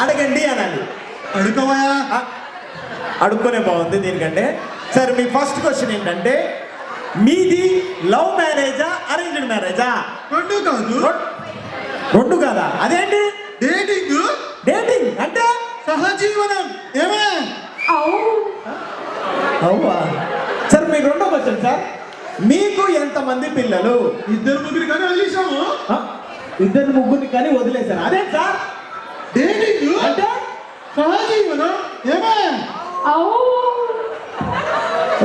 అడగండి అనాలి. అడుకోవయా. అడుక్కునే బాగుంది దీనికంటే. సరే, మీ ఫస్ట్ క్వశ్చన్ ఏంటంటే, మీది లవ్ మ్యారేజా అరేంజ్డ్ మ్యారేజా? రెండు కాదు. రెండు కాదా? అదేంటి? డేటింగ్. డేటింగ్ అంటే సహజీవనం. ఏమే? అవువా? సార్, మీకు రెండో క్వశ్చన్ సార్, మీకు ఎంతమంది పిల్లలు? ఇద్దరు ముగ్గురు కానీ వదిలేసాము. ఇద్దరు ముగ్గురిని కానీ వదిలేశారు. అదే సార్ డేటింగ్ అంటే సహజీవనం. ఏమే?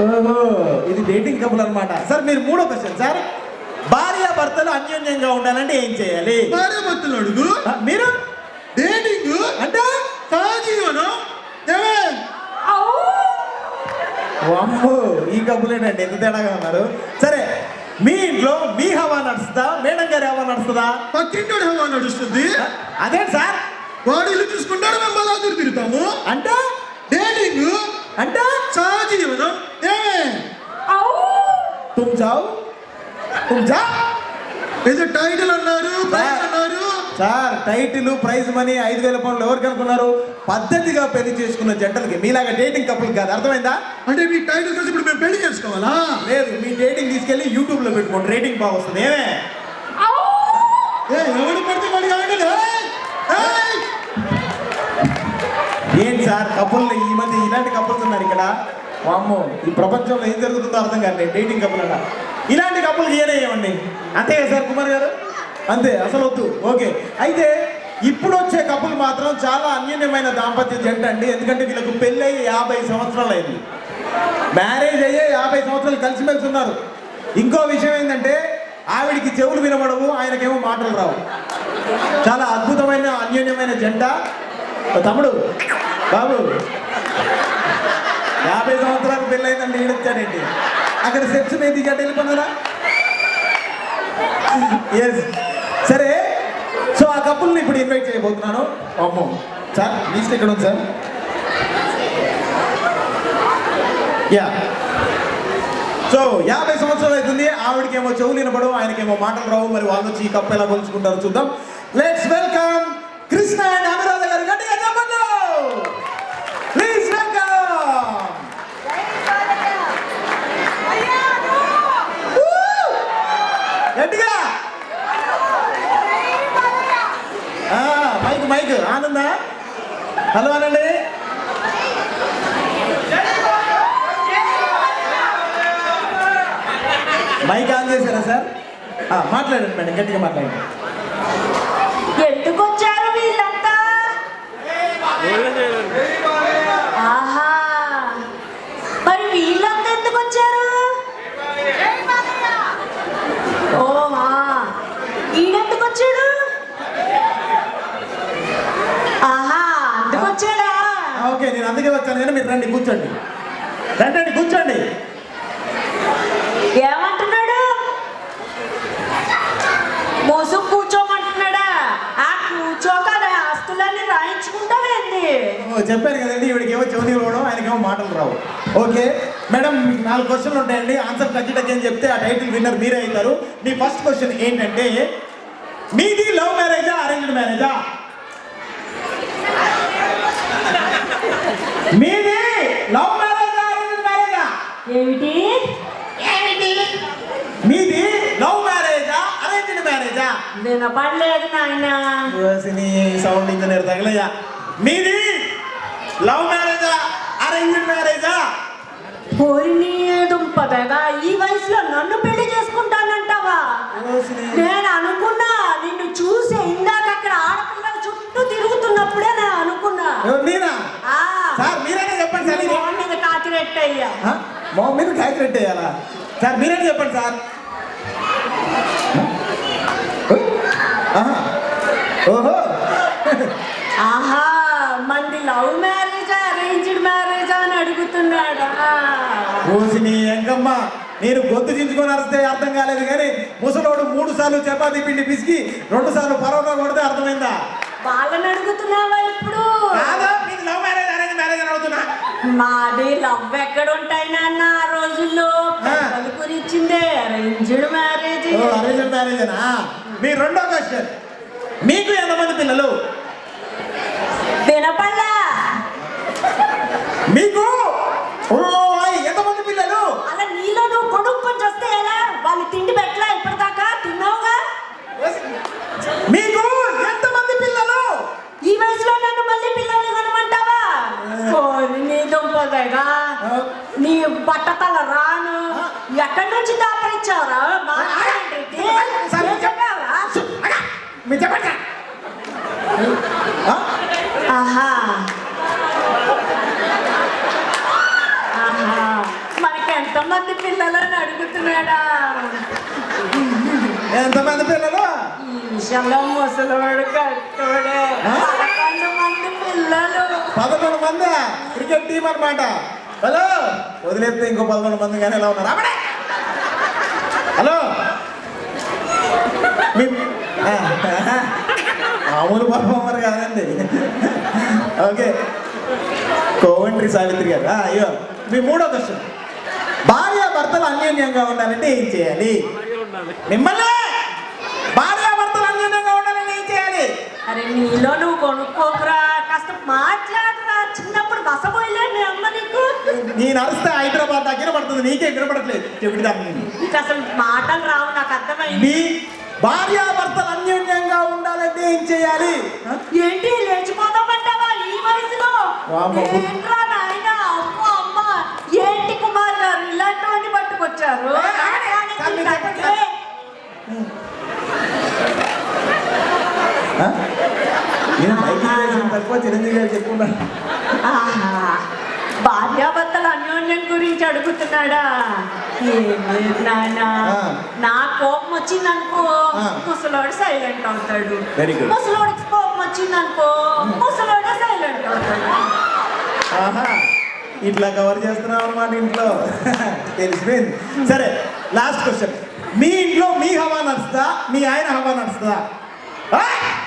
ఓహో, ఇది డేటింగ్ కపుల్ అనమాట. సార్, మీరు మూడో క్వశ్చన్ సార్, భార్య భర్తలు అన్యోన్యంగా ఉండాలంటే ఏం చేయాలి? భార్య భర్తలు అడుగు. మీరు డేటింగ్ అంటే సహజీవనం. ఏమే? అమ్మో, ఈ కబులేనండి, ఎంత తేడాగా ఉన్నారు. సరే, మీ ఇంట్లో మీ హవా నడుస్తుందా, మేడం గారి హవా నడుస్తుందా? పక్కింటోడి హవా నడుస్తుంది. అదేంటి సార్? వాడు ఇల్లు చూసుకుంటాడు, మేము బలాదురు తిరుగుతాము. అంటే డేటింగ్ అంటే సహజీవనం. ఏమే? తుమ్ జావ్ ఏదో టైటిల్ అన్నారు, ప్రైజ్ అన్నారు. సార్, టైటిల్ ప్రైజ్ మనీ 5,000 పౌండ్లు ఎవరికి అనుకున్నారు? పద్ధతిగా పెళ్లి చేసుకున్న జంటలకి, మీలాగా డేటింగ్ కపుల్ కాదు. అర్థమైందా? అంటే మీ టైటిల్ కోసం ఇప్పుడు మేము పెళ్లి చేసుకోవాలా? లేదు, మీ డేటింగ్ తీసుకెళ్లి యూట్యూబ్ లో పెట్టుకోండి, రేటింగ్ బాగా వస్తుంది. ఏమే? ఎవడు పడితే వాడికి ఆగండి. ఏంటి సార్, కపుల్ ఈ మధ్య ఇలాంటి కపుల్స్ ఉన్నారు ఇక్కడ. వామ్మో, ఈ ప్రపంచంలో ఏం జరుగుతుందో అర్థం కాదు. డేటింగ్ కపుల్ అట, ఇలాంటి కపుల్ ఏనేయమండి. అంతే కదా సార్ కుమార్ గారు? అంతే, అసలు వద్దు. ఓకే, అయితే ఇప్పుడు వచ్చే కపుల్ మాత్రం చాలా అన్యోన్యమైన దాంపత్య జంట అండి. ఎందుకంటే వీళ్ళకు పెళ్ళి అయ్యి 50 సంవత్సరాలు అయింది, మ్యారేజ్ అయ్యే 50 సంవత్సరాలు కలిసిమెలిసి ఉన్నారు. ఇంకో విషయం ఏంటంటే, ఆవిడికి చెవులు వినబడవు, ఆయనకేమో మాటలు రావు. చాలా అద్భుతమైన అన్యోన్యమైన జంట. తమ్ముడు, బాబు, 50 సంవత్సరాలు పెళ్ళయిందండి, ఈడొచ్చాడండి. అక్కడ సెప్స్ మీద దిగట్టు వెళ్ళిపోన్నారా? ఎస్. సరే, సో ఆ కపుల్ని ఇప్పుడు ఇన్వైట్ చేయబోతున్నాను. అమ్మో సార్, లిస్ట్ ఎక్కడ ఉంది సార్? యా, సో 50 సంవత్సరాలు అవుతుంది, ఆవిడకేమో చెవులు వినపడవు, ఆయనకేమో మాటలు రావు. మరి వాళ్ళు వచ్చి ఈ కప్పు ఎలా కొలుచుకుంటారో చూద్దాం. Let's welcome Krishna and Anuradha గారు. గట్టిగా చెప్పండి, ప్లీజ్ వెల్కమ్. గట్టిగా మైక్ ఆనందా? హలో అనండి. మైక్ ఆన్ చేశారా సార్? మాట్లాడండి మేడం, గట్టిగా మాట్లాడండి. ఎందుకు వచ్చారు వీళ్ళంతా? ఆహా, మరి వీళ్ళంతా ఎందుకు వచ్చారు? ఓహా, ఈయనెందుకు వచ్చాడు? ఆహా, అందుకు వచ్చాడా? ఓకే, నేను అందుకే వచ్చాను. కానీ మీరు రండి, కూర్చోండి. రండి, కూర్చోండి. ఏమంటున్నాడు? మోసు కూర్చోమంటున్నాడా? ఆ కూర్చోకదా ఆస్తులన్నీ రాయించుకుంటావేంది? చెప్పాను కదండి, ఈవిడికి ఏమో చెవులు ఇవ్వడం, ఆయనకేమో మాటలు రావు. ఓకే మేడం, మీకు 4 క్వశ్చన్లు ఉంటాయండి. ఆన్సర్ టక్కి అని చెప్తే ఆ టైటిల్ విన్నర్ మీరే అవుతారు. మీ ఫస్ట్ క్వశ్చన్ ఏంటంటే, మీది లవ్ మ్యారేజా అరేంజ్డ్ మ్యారేజా? మీది లవ్ మ్యారేజా అరేంజ్డ్ మ్యారేజా? ఏమిటి? మీది లవ్ మ్యారేజా అరేంజ్డ్ మ్యారేజా? వినపడలేదు నాయన. సౌండ్ ఇంజనీర్ తగలయ్యా. మీది లవ్ మ్యారేజా అరేంజ్డ్ మ్యారేజా? పోరిని దుంపదగా, ఈ వయసులో నన్ను పెళ్లి చేసుకుంటానంటావా? నేను అనుకున్నా, నిన్ను చూసి ఇందాక అక్కడ ఆడపిల్లల చుట్టూ తిరుగుతున్నప్పుడే నేను అనుకున్నా. సార్ మీరైనా చెప్పండి సార్. మొహం మీద కాకిరెట్ అయ్యా. మొహం మీద కాకిరెట్ అయ్యాలా? సార్ మీరైనా చెప్పండి సార్. ఓహో, ఆహా, మంది లవ్ మ్యారేజా అరేంజ్డ్ మ్యారేజా అని అడుగుతున్నాడా? నీ ఎంకమ్మ, నేను గొంతు చించుకొని అరిస్తే అర్థం కాలేదు, కానీ ముసలోడు 3 సార్లు చపాతీ పిండి పిసికి 2 సార్లు పరోటా కొడితే అర్థమైందా? వాళ్ళని అడుగుతున్నావా ఇప్పుడు? లవ్ మ్యారేజ్ అరేంజ్ మ్యారేజ్ అని అడుగుతున్నా. మాది లవ్ ఎక్కడ ఉంటాయి నాన్న? ఆ రోజుల్లో గురించిందే అరేంజ్డ్ మ్యారేజ్. అరేంజ్డ్ మ్యారేజేనా? మీ రెండో క్వశ్చన్, మీకు ఎంతమంది పిల్లలు? పైగా నీ బట్టతల రాను ఎక్కడి నుంచి దాపరిచ్చారా మీరు చెప్పండి సార్. ఆహా ఆహా మనకి ఎంతమంది పిల్లలని అడుగుతున్నాడా ఎంతమంది పిల్లలు? ఈ విషయంలో ముసలివాడు కట్టోడే 11 మంది పిల్లలు 11 మంది క్రికెట్ టీం అన్నమాట. హలో వదిలేస్తే ఇంకో 11 మంది కానీ ఎలా ఉన్నారు అప్పుడే. హలో మీ మామూలు పర్ఫార్మర్ కాదండి. ఓకే కోవంట్రి సావిత్రి గారు. అయ్యో మీ మూడో క్వశ్చన్, భార్య భర్తలు అన్యోన్యంగా ఉండాలంటే ఏం చేయాలి? మిమ్మల్ని భార్య భర్తలు అన్యోన్యంగా ఉండాలంటే ఏం చేయాలి? అరే నీలో నువ్వు కొనుక్కోకరా, కాస్త మాట్లాడరా. చిన్నప్పుడు బసపోయలే మీ అమ్మ నీకు. నేను అరిస్తే హైదరాబాద్ దగ్గర పడుతుంది, నీకే వినపడట్లేదు. చెబుతాను నీకు అసలు మాటలు రావు, నాకు అర్థమైంది. మీ భార్యాభర్తలు అన్యోన్యంగా ఉండాలంటే ఏం చేయాలి? ఏంటి లేచిపోతామంటావా ఈ వయసులో? వామ్మో. ఏంట్రా నాయనా, అమ్మో అమ్మ, ఏంటి కుమార్ గారు ఇలాంటివన్నీ పట్టుకొచ్చారు? సార్, మీరు చెప్పండి సార్. నేను మైకి వేసిన తక్కువ చిరంజీవి గారు చెప్పుకున్నాను. ఆహా, భార్యాభర్తల అన్యోన్యం గురించి అడుగుతున్నాడా? ఏం లేదు నాయనా, నా కోపం వచ్చిందనుకో ముసలోడు సైలెంట్ అవుతాడు. Very good. ముసలోడికి కోపం వచ్చిందనుకో ముసలోడే సైలెంట్ అవుతాడు. ఆహా ఇట్లా కవర్ చేస్తున్నాం అన్నమాట ఇంట్లో. తెలిసిపోయింది. సరే లాస్ట్ క్వశ్చన్, మీ ఇంట్లో మీ హవా నడుస్తుందా, మీ ఆయన హవా నడుస్తుందా?